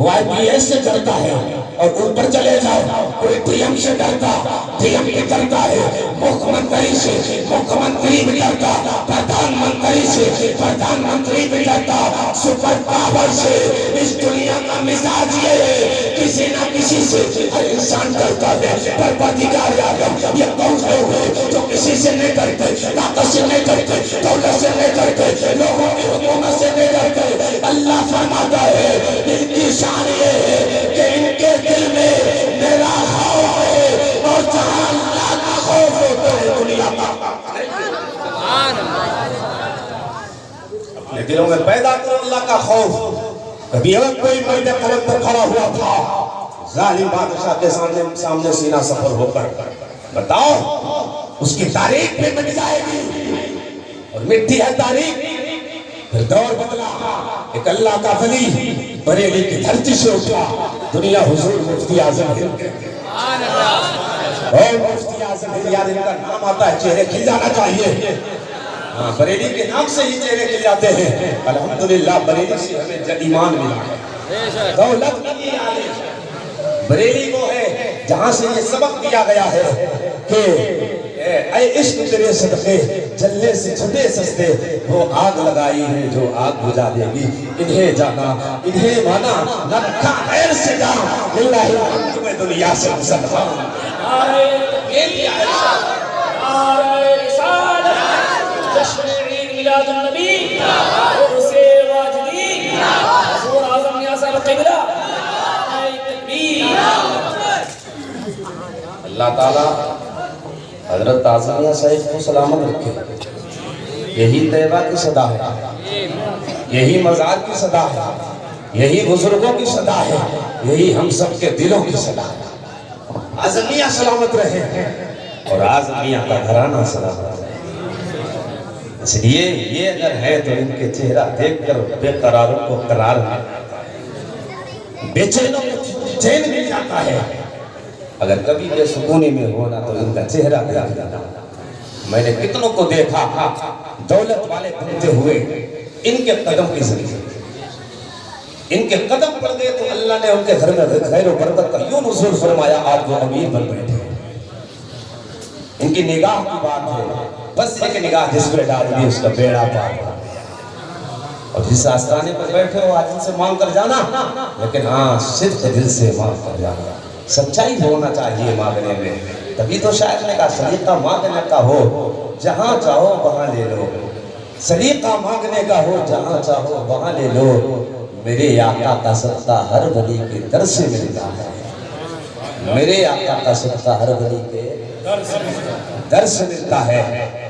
وہ IPS سے ڈرتا ہے، اور اوپر چلے جاؤ کوئی DM سے ڈرتا، DM بھی ڈرتا ہے، مکھ منتری سے مکھ منتری بھی ڈرتا، پردھان منتری سے پردھان منتری بھی ڈرتا، سپر پاور سے۔ اس دنیا کا مزاج یہ ہے، کسی نہ کسی سے ہر انسان ڈرتا ہے۔ پروردگار عالم، یہ کون لوگ ہیں جو کسی سے نہیں ڈرتے، طاقت سے نہیں ڈرتے، دولت سے نہیں ڈرتے، لوگوں کی حکومت سے نہیں ڈرتے؟ اللہ فرماتا ہے ان کی شان یہ ہے کہ ان کے دل میں میرا خوف ہے، اور جہاں اللہ کا خوف ہوتا ہے دنیا کا۔ اپنے دلوں میں پیدا کرو اللہ کا خوف۔ کبھی اگر کوئی مرد قلب پر کھڑا ہوا تھا، ظالم بادشاہ کے سامنے سینہ سفر ہو کر بتاؤ، اس کی تاریخ بھی مٹ جائے گی، اور مٹی ہے تاریخ۔ پھر دور بدلا، ایک اللہ کا ولی بریلی کی دھرتی سے اٹھا، دنیا حضور مفتی اعظم ہند۔ اور مفتی اعظم ہند، یاد ان کا نام آتا ہے چہرے کھل جانا چاہیے۔ بریلی کے نام سے ہی چہرے کھل جاتے ہیں۔ الحمدللہ بریلی سے ہمیں ایمان ملا ہے، دولت ملی ہے۔ بریلی وہ ہے جہاں سے یہ سبق دیا گیا ہے کہ اے عشق تیرے صدقے جلنے سے چھٹے سستے، وہ آگ لگائی ہے جو آگ بجھا دے گی۔ انہیں جانا انہیں مانا، نہ رکھا غیر سے جان، اللہ الحمد میں دنیا سے مسلمان۔ نعرہ رسالت، جشن عید میلاد النبی، عرس واجدین، حضور اعظم نیاز القبلہ، اللہ تعالیٰ حضرت اعظمیہ صاحب کو سلامت رکھے۔ یہی طیبہ کی صدا ہے، یہی مزار کی صدا ہے، یہی بزرگوں کی صدا ہے، یہی ہم سب کے دلوں کی صدا ہے۔ اعظمیہ سلامت رہے، اور اعظمیہ کا گھرانہ سلامت رہے۔ اس لیے یہ اگر ہے تو ان کے چہرہ دیکھ کر بے قراروں کو قرار بے چینوں کو چین مل جاتا ہے۔ اگر کبھی بے سکونی میں ہونا تو ان کا چہرہ دیکھ جانا۔ میں نے کتنوں کو دیکھا دولت والے بنتے ہوئے، ان کے قدم کی ذریعے ان کے قدم پڑ گئے تو اللہ نے ان کے گھر میں خیر و برکت کا یوں نزول فرمایا، آج وہ امیر بن بیٹھے۔ ان کی نگاہ کی بات ہے، بس ایک نگاہ جس پہ ڈال دی اس کا بیڑا پار۔ اور جس آستانے پر بیٹھے ہو آج ان سے مانگ کر جانا، لیکن ہاں صرف دل سے مانگ کر جانا، سچائی ہونا چاہیے مانگنے میں۔ تبھی تو شاعر نے کہا سلیقہ مانگنے کا ہو جہاں چاہو وہاں لے لو، سلیقہ مانگنے کا ہو جہاں چاہو وہاں لے لو، میرے آقا کا صدقہ ہر ولی کے در سے ملتا ہے، میرے آقا کا صدقہ ہر ولی کے در سے ملتا ہے۔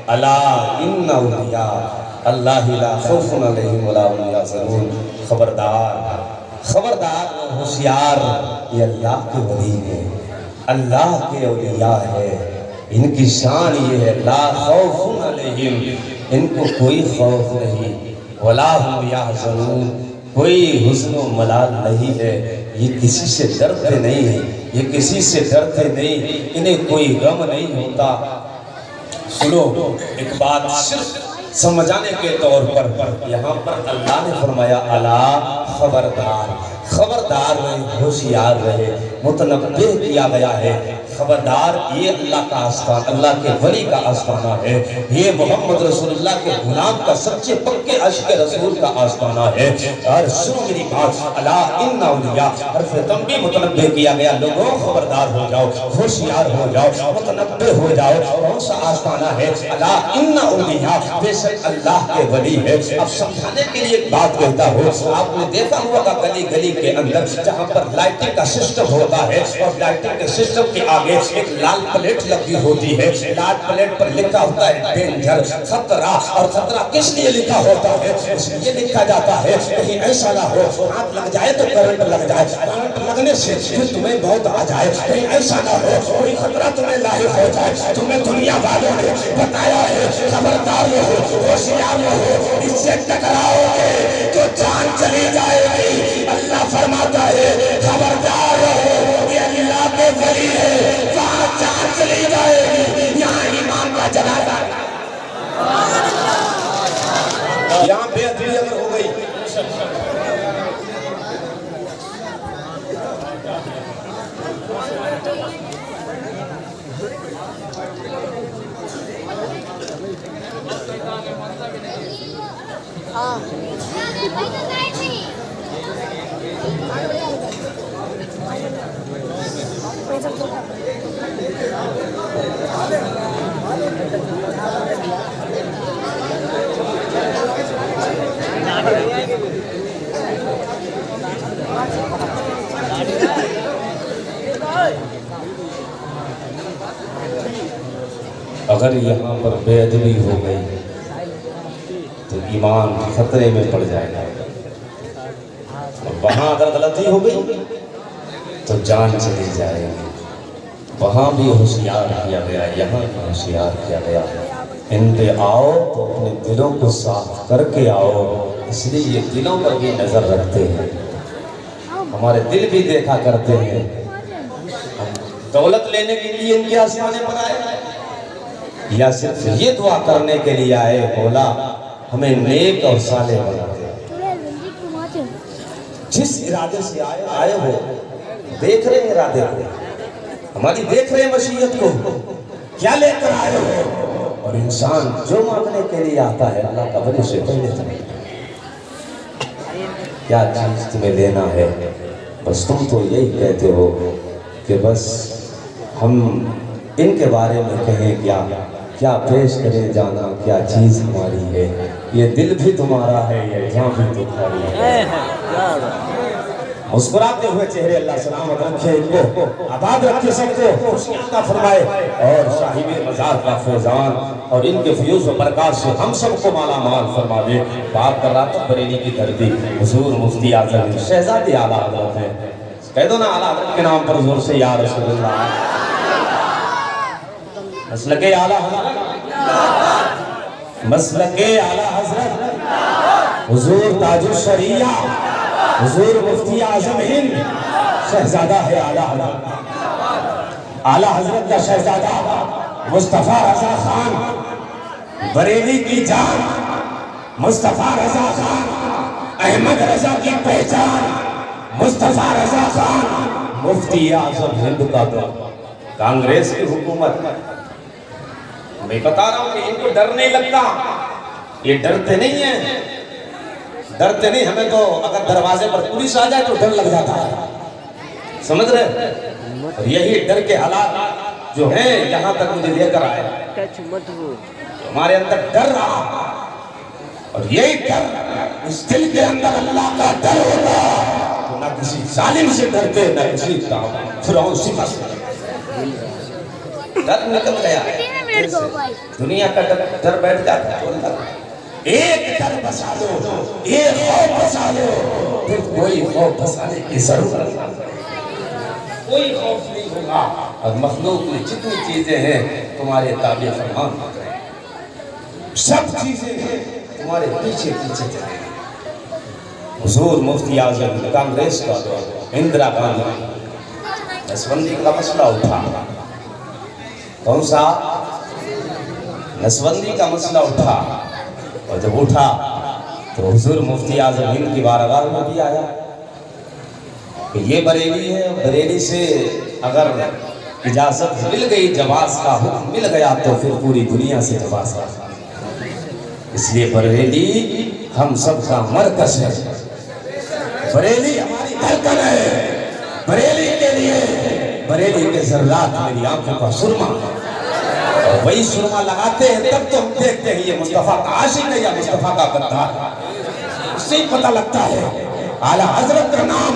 الا ان اولیاء اللہ لا خوف علیہم ولا هم یحزنون، خبردار خبردار ہوشیار، یہ اللہ کے ولی ہے، اللہ کے اولیاء ہے، ان کی شان یہ ہے لا خوف علیہم، ان کو کوئی خوف نہیں، ولا هم یحزنون، کوئی حزن و ملال نہیں ہے، یہ کسی سے ڈرتے نہیں ہیں، یہ کسی سے ڈرتے نہیں، انہیں کوئی غم نہیں ہوتا۔ سنو ایک بات صرف سمجھانے کے طور پر، یہاں پر اللہ نے فرمایا الا خبردار، خبردار رہے، ہوشیار رہے، متنبہ کیا گیا ہے۔ خبردار یہ اللہ کا آستان، اللہ کے ولی کا آستانہ ہے، یہ محمد رسول اللہ کے غلام کا سچے پکے عشق رسول کا آستانہ ہے۔ اور سنو میری بات، الا ان اولیاء، حرف تنبیہ متنبہ کیا گیا، لوگوں خبردار ہو جاؤ، ہوشیار ہو جاؤ، متنبہ ہو جاؤ، کون سا آستانہ ہے؟ الا ان اولیاء، بے شک اللہ کے ولی ہے۔ اب سمجھانے کے لیے ایک بات کہتا ہوں، آپ نے دیکھا ہوا کہ گلی گلی کے اندر جہاں پر لائٹنگ کا سسٹم ہوتا ہے، اور لائٹنگ کے سسٹم کے آگے ایک لال پلیٹ لگی ہوتی ہے، لال پلیٹ پر لکھا ہوتا ہے ڈینجر، خطرہ، اور خطرہ کس لیے لکھا ہوتا ہے؟ اس لیے لکھا جاتا ہے کہیں ایسا نہ ہو ہاتھ لگ جائے تو کرنٹ لگ جائے، کرنٹ لگنے سے پھر تمہیں موت آ جائے، کہیں ایسا نہ ہو کوئی خطرہ تمہیں لاحق ہو جائے۔ تمہیں دنیا والوں نے بتایا ہے خبردار رہو، ہوشیار رہو، اس سے ٹکراؤ گے تو جان چلی جائے گی۔ اللہ فرماتا ہے خبردار رہو، یہ اللہ کے ولی ہے، وہاں جان چلی جائے گی، یہاں ایمان کا جنازہ، یہاں بے ادبی اگر ہو گئی، اگر یہاں پر بے ادبی ہو گئی تو ایمان خطرے میں پڑ جائے گا، اور وہاں اگر غلطی ہو گئی تو جان چلی جائے گی۔ وہاں بھی ہوشیار کیا گیا، یہاں بھی ہوشیار کیا گیا۔ ان پہ آؤ تو اپنے دلوں کو صاف کر کے آؤ، اس لیے یہ دلوں پر بھی نظر رکھتے ہیں، ہمارے دل بھی دیکھا کرتے ہیں۔ دولت لینے کے لیے ان کے آسمانے پر آئے یا صرف یہ دعا کرنے کے لیے آئے، مولا ہمیں نیک اور صالح بنا دے۔ جس ارادے سے آئے ہو، دیکھ رہے ہیں ارادے کو، ہماری دیکھ رہے ہیں مشیت کو، کیا لے کر آئے ہو؟ اور انسان جو مانگنے کے لیے آتا ہے اللہ کا ولی سے پہلے کیا چیز تمہیں لینا ہے، بس تم تو یہی کہتے ہو کہ بس ہم ان کے بارے میں کہیں کیا پیش کرے جانا، کیا چیز ہماری ہے، یہ دل بھی تمہارا ہے، یہ جان بھی تمہاری ہے۔ مسکراتے ہوئے چہرے اللہ سلامت رکھے، ان کو آباد رکھے، سب کو خوشیاں عطا فرمائے، اور صاحب مزار کا فیضان اور ان کے فیوز و برکات سے ہم سب کو مالا مال فرما دے۔ بات کر رہا تھا بریلی کی دھرتی، حضور مفتی اعظم شہزادی اعلیٰ حضرت ہے، کہہ دو نا اعلیٰ حضرت کے نام پر زور سے یا رسول اللہ۔ مسلک اعلیٰ حضرت، مسلک اعلیٰ حضرت حضور تاج الشریعہ، حضور مفتی اعظم ہند شہزادہ ہے اعلیٰ حضرت۔ اعلیٰ حضرت کا شہزادہ مصطفیٰ رضا خان، بریلی کی جان، مصطفیٰ رضا خان، احمد رضا کی پہچان، مصطفیٰ رضا خان مفتی اعظم ہند کا دور، کانگریس کی حکومت۔ میں بتا رہا ہوں کہ ان کو ڈر نہیں لگتا، یہ ڈرتے نہیں ہیں، ڈرتے نہیں۔ ہمیں تو اگر دروازے پر پولیس آ جائے تو ڈر لگ جاتا ہے، سمجھ رہے؟ اور یہی ڈر کے حالات جو ہیں یہاں تک مجھے لے کر آئے، ہمارے اندر ڈر رہا، اور یہی ڈر اس دل کے اندر اللہ کا ڈر ہوتا تو نہ کسی ظالم سے ڈرتے، نہ کسی فرعون صفہ سے ڈر نکل گیا ہے۔ دنیا کا ڈر بیٹھ جاتا ہے، ایک ڈر بسا دو، ایک خوف بسا دو، پھر کوئی خوف بسانے کی ضرورت نہیں، کوئی خوف نہیں ہوگا، اور مخلوق میں جتنی چیزیں ہیں تمہارے تابع فرمان ہو جائیں، سب چیزیں تمہارے پیچھے پیچھے چلیں۔ حضور مفتی اعظم کانگریس کا دور، اندرا گاندھی نسبندی کا مسئلہ اٹھا، کون سا؟ نسبندی کا مسئلہ اٹھا، اور جب اٹھا تو حضور مفتی اعظم ہند کی بارگاہ میں بھی آیا کہ یہ بریلی ہے، بریلی سے اگر اجازت مل گئی، جواز کا حکم مل گیا تو پھر پوری دنیا سے جواز کا، اس لیے بریلی ہم سب کا مرکز ہے، بریلی ہماری دھڑکن ہے، بریلی کے لیے بریلی کے ذرات میری آنکھوں کا سرما، اور وہی سرما لگاتے ہیں تب تو ہم دیکھتے ہیں یہ مصطفیٰ کا عاشق ہے یا مصطفیٰ کا غدار، اس سے ہی پتہ لگتا ہے۔ اعلیٰ حضرت کا نام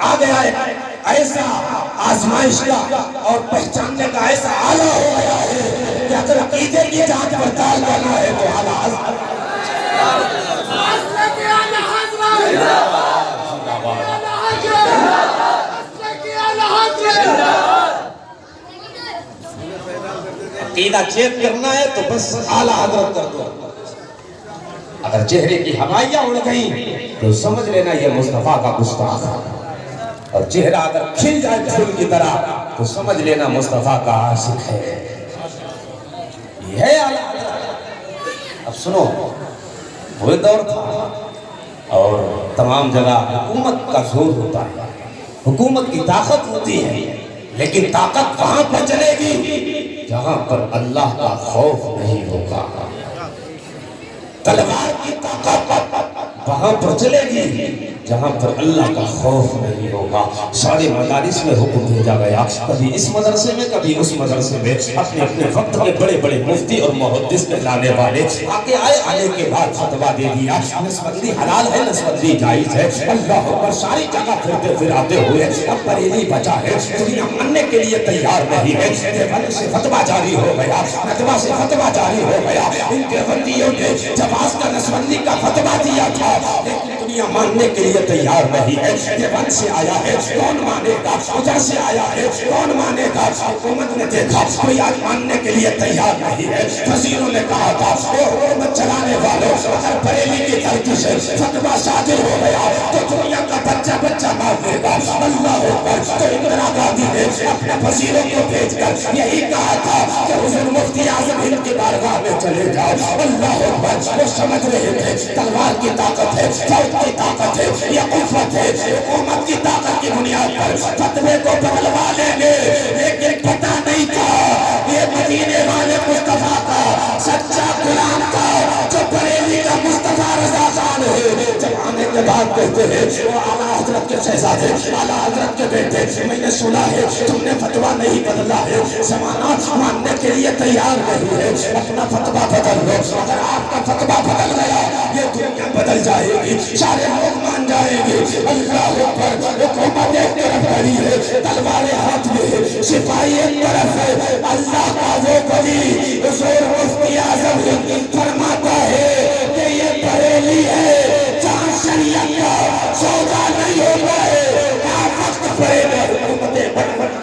آ گیا ہے، ایسا آزمائش کا اور پہچاننے کا ایسا آلہ ہو گیا ہے کہ اگر عقیدے کی جانچ پڑتال کرنا ہے تو اعلیٰ حضرت عقیدہ چیک کرنا ہے تو بس اعلیٰ حضرت کر دو، اگر چہرے کی ہوائیاں اڑ گئیں تو سمجھ لینا یہ مصطفیٰ کا گستاخ ہے، اور چہرہ اگر کھل جائے پھول کی طرح تو سمجھ لینا مصطفیٰ کا عاشق ہے، یہ ہے اعلیٰ حضرت۔ اب سنو، وہ دور تھا اور تمام جگہ حکومت کا زور ہوتا ہے، حکومت کی طاقت ہوتی ہے، لیکن طاقت وہاں پر چلے گی جہاں پر اللہ کا خوف نہیں ہوگا۔ تلوار کی طاقت وہاں پر چلے گی جہاں پر اللہ کا خوف نہیں ہوگا۔ سارے مدارس میں حکم بھیجا گیا، کبھی اس مدرسے میں کبھی اس مدرسے میں، اپنے اپنے وقت کے بڑے بڑے مفتی اور محدث کہلانے والے آگے آنے کے بعد فتویٰ دے دیا، نسبندی حلال ہے، نسبندی جائز ہے۔ اللہ پر ساری جگہ پھرتے پھراتے ہوئے اب بریلی بچا ہے، دنیا ماننے کے لیے تیار نہیں ہے۔ دیوبند سے فتویٰ جاری ہو گیا، ندوہ سے فتویٰ جاری ہو گیا۔ ان دیوبندیوں نے جواز کا نسبندی کا فتویٰ دیا تھا، لیکن دنیا ماننے کے لیے تیار نہیں ہے۔ دیوبند سے آیا ہے، کون مانے گا؟ ادھر سے آیا ہے، کون مانے گا؟ حکومت نے دیکھا کوئی آج ماننے کے لیے تیار نہیں ہے۔ وزیروں نے کہا تھا اے حکومت چلانے والوں، اگر بریلی کی دھرتی سے فتویٰ صادر ہو گیا تو دنیا کا بچہ بچہ مان لے گا۔ اللہ اکبر۔ تو اندرا گاندھی نے اپنے وزیروں کو بھیج کر یہی کہا تھا کہ حضور مفتی اعظم ہند کی بارگاہ میں چلے جاؤ۔ اللہ اکبر۔ وہ سمجھ رہے تھے تلوار کی طاقت ہے، فوج کی طاقت ہے، یہ قوت ہے، حکومت کی طاقت کی بنیاد پر فتوے کو بدلوا لیں گے، لیکن پتہ نہیں تھا یہ مدینے والے مصطفیٰ کا سچا غلام تھا جو بریلی کا مصطفیٰ رضا خان ہے۔ جب آنے کے بعد کہتے ہیں وہ اعلیٰ حضرت کے شہزادے، اعلیٰ حضرت کے بیٹے، میں نے سنا ہے تم نے فتویٰ نہیں بدلا ہے، زمانہ ماننے کے لیے تیار نہیں ہے، اپنا فتویٰ بدل لو۔ اگر آپ کا فتویٰ بدل گیا یہ دنیا بدل جائے گی، سارے لوگ مان جائیں گے۔ اللہ اکبر۔ حکومت ایک طرف کھڑی ہے، تلوار ہاتھ میں ہے، سپاہی ایک طرف ہے، اللہ کا وہ ولی حضور مفتی اعظم ہند فرماتا ہے کہ یہ بریلی ہے جہاں شریعت کا سودا نہیں ہوتا ہے، وہاں وقت پڑے گا حکومتیں بڑھ بڑھ۔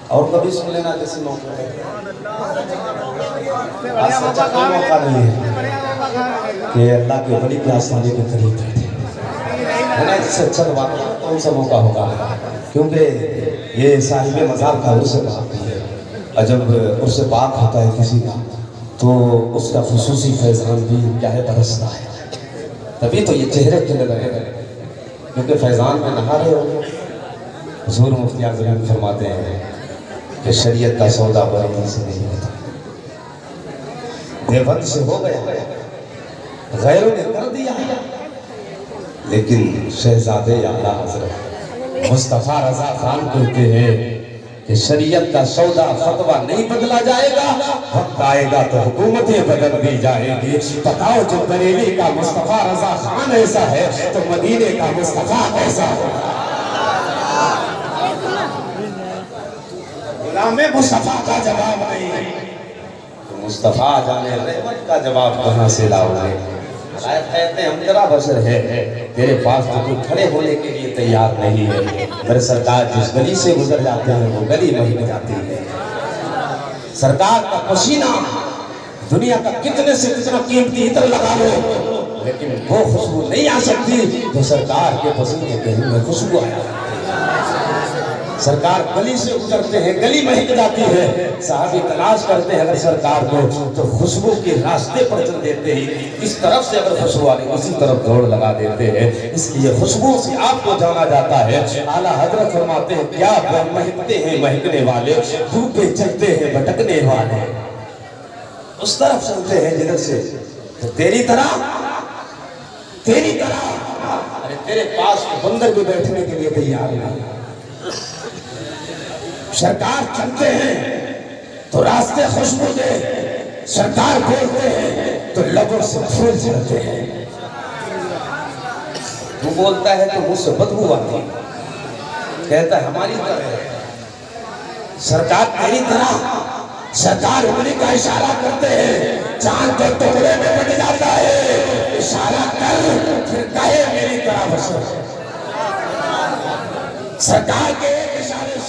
اور کبھی سن لینا کسی موقع پہ، سچا کوئی موقع نہیں ہے کہ اللہ کے ولی کے آستانے کے قریب بیٹھے، اس سے اچھا واقعہ کون سا موقع ہوگا؟ کیونکہ یہ صاحب مزار کا عرص پاک ہے، اور جب عرص پاک ہوتا ہے کسی کا تو اس کا خصوصی فیضان بھی کیا ہے برستا ہے، تبھی تو یہ چہرے کھلے رہے ہیں، کیونکہ فیضان میں نہا رہے ہو۔ حضور مفتی اعظم ہند فرماتے ہیں کہ شریعت کا سودا بریلی سے نہیں ہوتا، دیوبند سے ہو گیا، غیروں نے کر دیا، لیکن شہزادے اعلیٰ حضرت مصطفیٰ رضا خان کہتے ہیں کہ شریعت کا سودا فتویٰ نہیں بدلا جائے گا، وقت آئے گا تو حکومتیں بدل دی جائیں گی۔ بتاؤ جو بریلی کا مصطفیٰ رضا خان ایسا ہے تو مدینے کا مصطفیٰ ایسا ہوگا۔ غلام مصطفیٰ کا جواب نہیں تو مصطفیٰ جانے رحمت کا جواب کہاں سے لاؤ گے؟ شاید کہتے ہیں ہم تیرا بشر ہے، تیرے پاس تو کوئی کھڑے ہونے کے لیے تیار نہیں ہے۔ میرے سرکار جس گلی سے گزر جاتے ہیں وہ گلی مہک جاتی ہے۔ سرکار کا پسینہ دنیا کا کتنے سے کتنا قیمتی عطر لگا لو، لیکن وہ خوشبو نہیں آ سکتی جو سرکار کے پسینے کے میں خوشبو آیا۔ سرکار گلی سے گزرتے ہیں، گلی مہک جاتی ہے، صحابی تلاش کرتے ہیں اگر سرکار کو تو خوشبو کے راستے پر چل دیتے ہیں، اس طرف سے اگر خوشبو آنے اسی طرف دوڑ لگا دیتے ہیں، اس لیے خوشبو سے آپ کو جانا جاتا ہے۔ اعلیٰ حضرت فرماتے ہیں کیا مہکتے ہیں مہکنے والے، دھوپے چلتے ہیں بھٹکنے والے، اس طرف چلتے ہیں جدھر سے تیری طرح ارے تیرے پاس بندر بھی بیٹھنے کے لیے تیار نہیں۔ سرکار چلتے ہیں تو راستے خوشبو دے، سرکار بولتے ہیں تو لبوں سے پھول چلتے ہیں۔ وہ بولتا ہے تو مجھ سے بدبو آتی، کہتا ہے ہماری طرح سرکار تیری طرح، سرکار انگلی کا اشارہ کرتے ہیں، چاند تو ٹکڑے میں بٹ جاتا ہے، اشارہ کر پھر کہے میری طرح بشر۔ سرکار کے ایک اشارے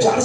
4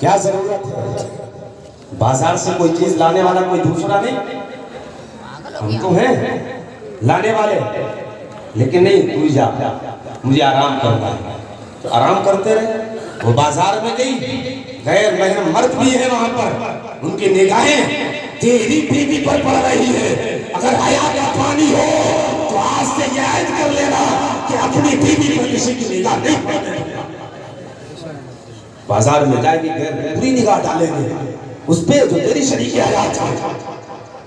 کیا ضرورت ہے؟ بازار سے کوئی چیز لانے والا کوئی دوسرا نہیں، ہم تو ہیں لانے والے، لیکن نہیں تو جا، مجھے آرام کرنا ہے تو آرام کرتے رہے۔ وہ بازار میں گئی، غیر محرم مرد بھی ہے وہاں پر، ان کی نگاہیں تیری بیوی پر پڑ رہی ہے، اگر حیا کا پانی ہو تو آج سے یہ عہد کر لینا کہ اپنی بیوی پر کسی کی نگاہ نہیں پڑے۔ بازار میں جائے گی غیر پوری نگاہ ڈالیں گے اس پہ جو تیری شریک حیات ہے،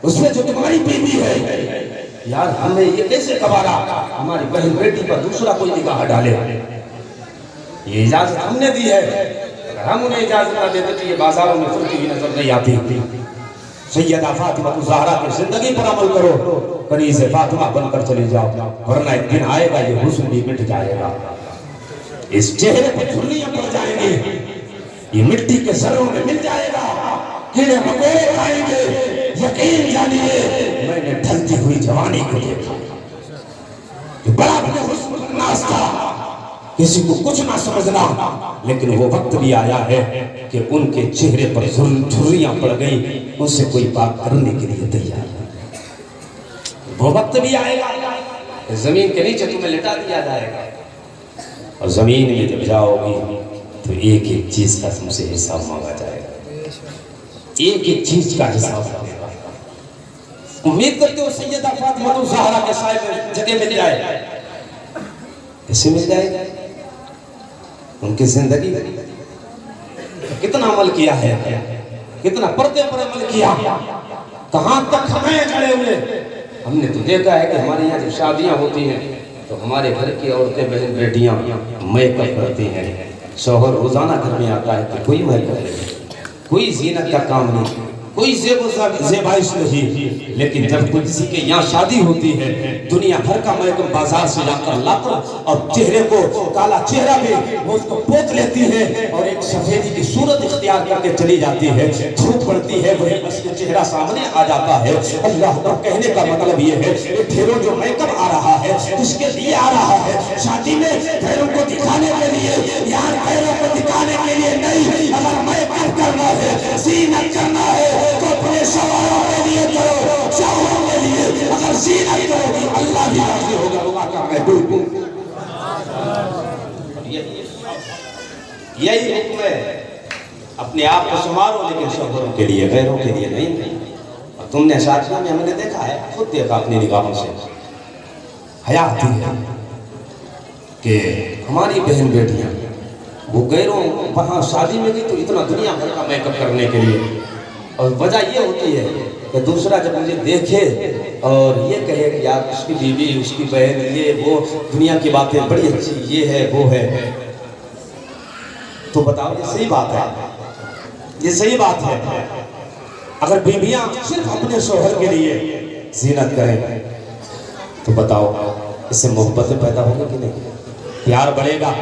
اس پہ جو تمہاری بیوی ہے۔ یار ہمیں یہ کیسے کبارا ہماری بہن بیٹی پر دوسرا کوئی نگاہ ڈالے؟ یہ اجازت ہم نے دی ہے، اگر ہم انہیں اجازت نہ دیتے تو یہ بازاروں میں پھرتی ہوئی نظر نہیں آتی۔ سیدہ فاطمہ الزہرا کی زندگی پر عمل کرو، کنیز فاطمہ بن کر چلی جاؤ، ورنہ ایک دن آئے گا یہ حسن بھی مٹ جائے گا، اس چہرے پر جھریاں پڑ جائیں گی، یہ مٹی کے سروں میں مل جائے گا، کیڑے مکوڑے کھائیں گے۔ یقین جانیے میں نے ڈھلتی ہوئی جوانی کو دیکھا، یہ بڑا بڑا حسن الناس تھا، کسی کو کچھ نہ سمجھنا، لیکن وہ وقت بھی آیا ہے کہ ان کے چہرے پر جھریاں پڑ گئیں، ان سے کوئی بات کرنے کے لیے تیار ہے۔ وہ وقت بھی آئے گا زمین کے نیچے تمہیں لٹا دیا جائے گا، اور زمین میں جب جاؤ گی تو ایک ایک چیز کا تم سے حساب مانگا جائے گا، ایک ایک چیز کا حساب مانگے گا۔ امید کرتے ہو سیدہ فاطمہ الزہرا کے سائے میں جگہ مل جائے، ایسے مل جائے گا؟ ان کی زندگی کتنا عمل کیا ہے، کتنا پردے پر عمل کیا، کہاں تک ہمیں کھڑے ہوئے۔ ہم نے تو دیکھا ہے کہ ہمارے یہاں جب شادیاں ہوتی ہیں تو ہمارے گھر کی عورتیں بہن بیٹیاں میک اپ کرتی ہیں، شوہر روزانہ گھر میں آتا ہے کہ کوئی میک اپ نہیں، کوئی زینت کا کام نہیں، کوئی زیبائش نہیں، لیکن جب کسی کے یہاں شادی ہوتی ہے دنیا بھر کا میک اپ بازار سے جا کر لاتا اور چہرے کو کالا چہرہ بھی وہ اس کو پوت لیتی ہے اور ایک سفیدی کی صورت اختیار کر کے چلی جاتی ہے، دھوپ پڑتی ہے وہی بس چہرہ سامنے آ جاتا ہے۔ اللہ کا کہنے کا مطلب یہ ہے کہ ڈھیروں جو میک اپ آ رہا ہے اس کے لیے آ رہا ہے، شادی میں ڈھیروں کو دکھانے کے لیے، یہاں ڈھیروں کو دکھانے کے لیے نہیں۔ اگر میک اپ کرنا ہے، زینت کرنا ہے تو اپنے شوہروں کے لیے کرو، شوہروں کے لیے اگر زینت کرو گی اللہ بھی راضی ہوگا، اللہ کا محبوب۔ یہی حکم ہے، اپنے آپ کو سنوارو لیکن شوہروں کے لیے، غیروں کے لیے نہیں۔ اور تم نے شادیوں میں ہم نے دیکھا ہے، خود دیکھا اپنی نگاہوں سے، حیا آتی ہے کہ ہماری بہن بیٹیاں وہ غیروں وہاں شادی میں گئی تو اتنا دنیا بھر کا میک اپ کرنے کے لیے، اور وجہ یہ ہوتی ہے کہ دوسرا جب مجھے دیکھے اور یہ کہے کہ یار اس کی بیوی اس کی بہن یہ وہ دنیا کی باتیں بڑی اچھی یہ ہے وہ ہے، تو بتاؤ یہ صحیح بات ہے؟ یہ صحیح بات ہے؟ اگر بیویاں صرف اپنے شوہر کے لیے زینت کریں تو بتاؤ اس سے محبتیں پیدا ہوگی کہ نہیں؟ پیار بڑھے گا؟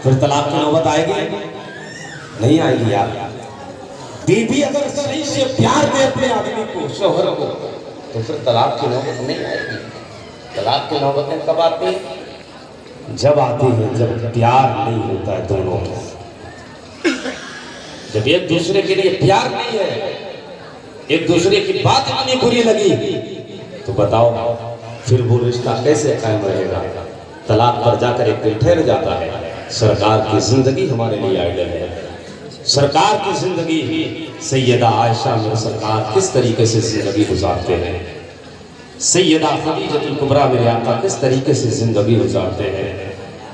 پھر طلاق کی نوبت آئے گی نہیں آئے گی؟ یار بیوی اگر صحیح سے پیار دے اپنے آدمی کو شوہر کو تو پھر طلاق کی نوبت نہیں آئے گی۔ طلاق کی نوبتیں کب آتی ہیں؟ جب آتی ہیں جب پیار نہیں ہوتا ہے دونوں کو، جب ایک دوسرے کے لیے پیار نہیں ہے، ایک دوسرے کی بات اتنی بری لگی تو بتاؤ پھر وہ رشتہ کیسے قائم رہے گا؟ طلاق پر جا کر ایک دن ٹھہر جاتا ہے۔ سرکار کی زندگی ہمارے لیے آئیڈل ہے، سرکار کی زندگی، سیدہ عائشہ میں سرکار کس طریقے سے زندگی گزارتے ہیں، سیدہ خدیجہ الکبریٰ میرے آقا کس طریقے سے زندگی گزارتے ہیں،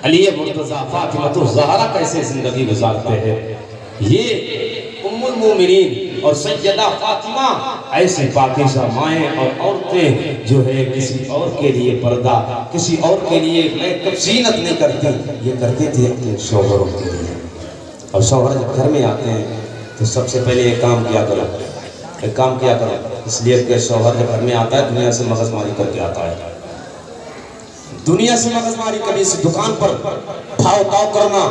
علی مرتضیٰ فاطمہ الزہرا کیسے زندگی گزارتے ہیں، یہ ام المومنین اور سیدہ فاطمہ ایسی پاکیزہ مائیں اور عورتیں جو ہے کسی اور کے لیے پردہ، کسی اور کے لیے میک اپ زینت نہیں کرتی، یہ کرتے تھے اپنے شوہروں کے لیے۔ اور شوہر جب گھر میں آتے ہیں تو سب سے پہلے ایک کام کیا کرو، اس لیے کہ شوہر جب گھر میں آتا ہے دنیا سے مغز ماری کر کے آتا ہے، دنیا سے مغز ماری، کبھی اس دکان پر بھاؤ تاؤ کرنا،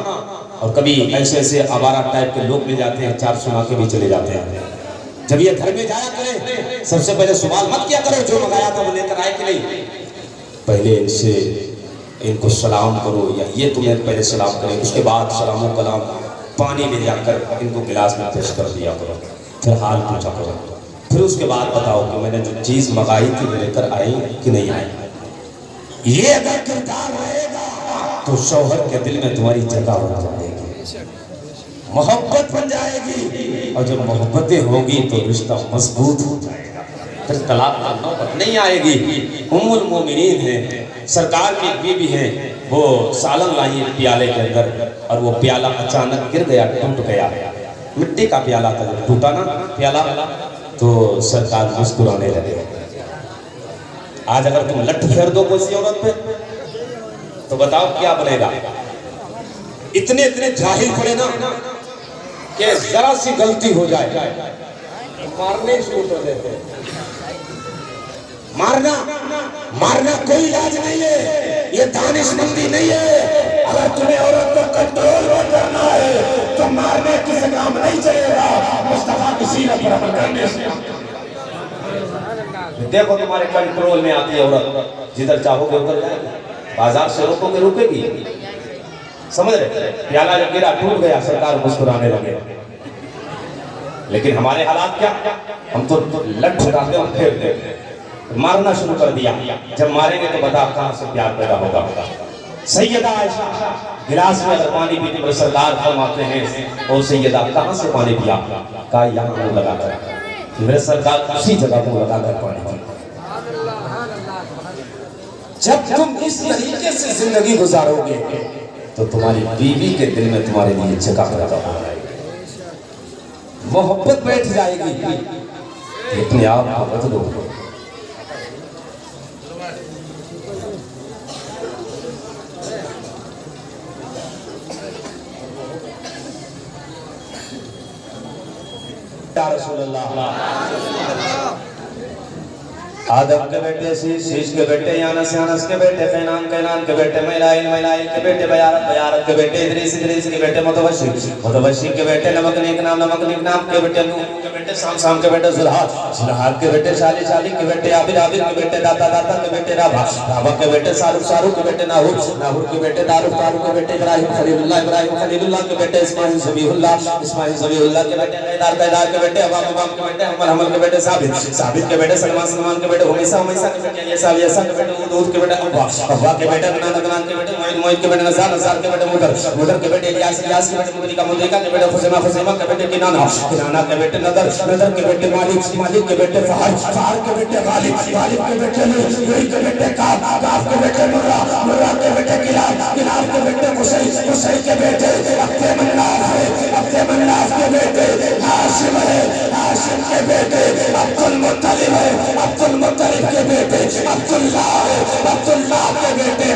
اور کبھی ایسے آوارہ ٹائپ کے لوگ مل جاتے ہیں چار سنا کے بھی چلے جاتے ہیں۔ جب یہ گھر میں جایا کرے سب سے پہلے سوال مت کیا کرو جو منگایا تھا وہ لے کر آئے کہ نہیں، پہلے ان کو سلام کرو، یا یہ تمہیں پہلے سلام کرے، اس کے بعد سلام و کلام پانی لے جا کر ان کو گلاس میں پیش کر دیا کرو، پھر حال پوچھا کرو، پھر اس کے بعد بتاؤ کہ میں نے جو چیز منگائی تھی وہ لے کر آئی کہ نہیں آئی۔ یہ اگر کردار رہے گا تو شوہر کے دل میں تمہاری جگہ بن جائے گی، محبت بن جائے گی، اور جب محبتیں ہوگی تو رشتہ مضبوط ہو جائے گا، پھر طلاق کا نوبت نہیں آئے گی۔ ام المومنین ہیں، سرکار کی بیوی ہیں، وہ سالن لائی پیالے کے اندر، اور وہ پیالہ اچانک گر گیا، ٹوٹ گیا، مٹی کا پیالہ تھا، جب ٹوٹا نا پیالہ تو سرکار مسکرانے لگے۔ آج اگر تم لٹ پھیر دو کسی عورت پہ تو بتاؤ کیا بنے گا؟ اتنے جاہل پڑے نا کہ ذرا سی غلطی ہو جائے مارنے شروع کر دیتے ہیں۔ مارنا کوئی علاج نہیں ہے، یہ دانش مندی نہیں ہے۔ اگر تمہیں عورت کو کنٹرول کرنا ہے تو مارنے کسی کام نہیں چلے گا، مصطفیٰ کسی نے پر عمل کرنے سے۔ دیکھو تمہارے کنٹرول میں آتی ہے عورت، جدھر چاہو گے ادھر جائے گی، بازار سے روکو گے روکے گی، سمجھ رہے؟ پیالہ جب گرا ٹوٹ گیا، سرکار مسکرانے لگے۔ لیکن ہمارے حالات کیا؟ ہم تو لٹ چھڑاتے اور پھیر دیتے، مارنا شروع کر دیا۔ جب ماریں گے تو بتا کہاں سے پیار پیدا ہوگا۔ سیدہ عائشہ گلاس میں اگر پانی پیتے ہوئے سرکار فرماتے ہیں، او سیدہ کہاں سے پانی پیا؟ کہا یہاں منہ لگا کر، میرے سرکار اسی جگہ منہ لگا کر پانی پیا۔ جب تم اس طریقے سے زندگی گزارو گے تو تمہاری بیوی کے دل میں تمہارے لیے جگہ پیدا ہو جائے گی، محبت بیٹھ جائے گی، اپنے آپ کو بدلو۔ یا رسول اللہ، آدم کے بیٹے شیش کے بیٹے یانس کے بیٹے قینان کے بیٹے میلائل کے بیٹے بیارت کے بیٹے ادریس کے بیٹے متوشی کے بیٹے نمک نیک نام کے بیٹے نوح کے بیٹے سام کے بیٹے زلحاد کے بیٹے شالی کے بیٹے عابر کے بیٹے داتا کے بیٹے رابع کے بیٹے سارو کے بیٹے ناہور کے بیٹے دارو کے بیٹے ابراہیم خلیل اللہ کے بیٹے اسماعیل ذبیح اللہ کے بیٹے قیدار کے بیٹے امام کے بیٹے حمل کے بیٹے ثابت کے بیٹے سلمان کے بیٹے حمیسہ کے بیٹے یسا کے بیٹے ودود کے بیٹے ابا کے بیٹے کنان کے بیٹے معید کے بیٹے نزار کے بیٹے مدر کے بیٹے الیاس کے بیٹے مدرکہ کے بیٹے خزیمہ کے بیٹے کنانہ کے بیٹے نظر کے بیٹے مالک کے بیٹے فہر کے بیٹے غالب کے بیٹے نور کے بیٹے کاف کے بیٹے مرہ کے بیٹے کلاب کے بیٹے قصی کے بیٹے عبد مناف کے بیٹے ہاشم کے بیٹے عبد المطلب کے بیٹے عبداللہ کے بیٹے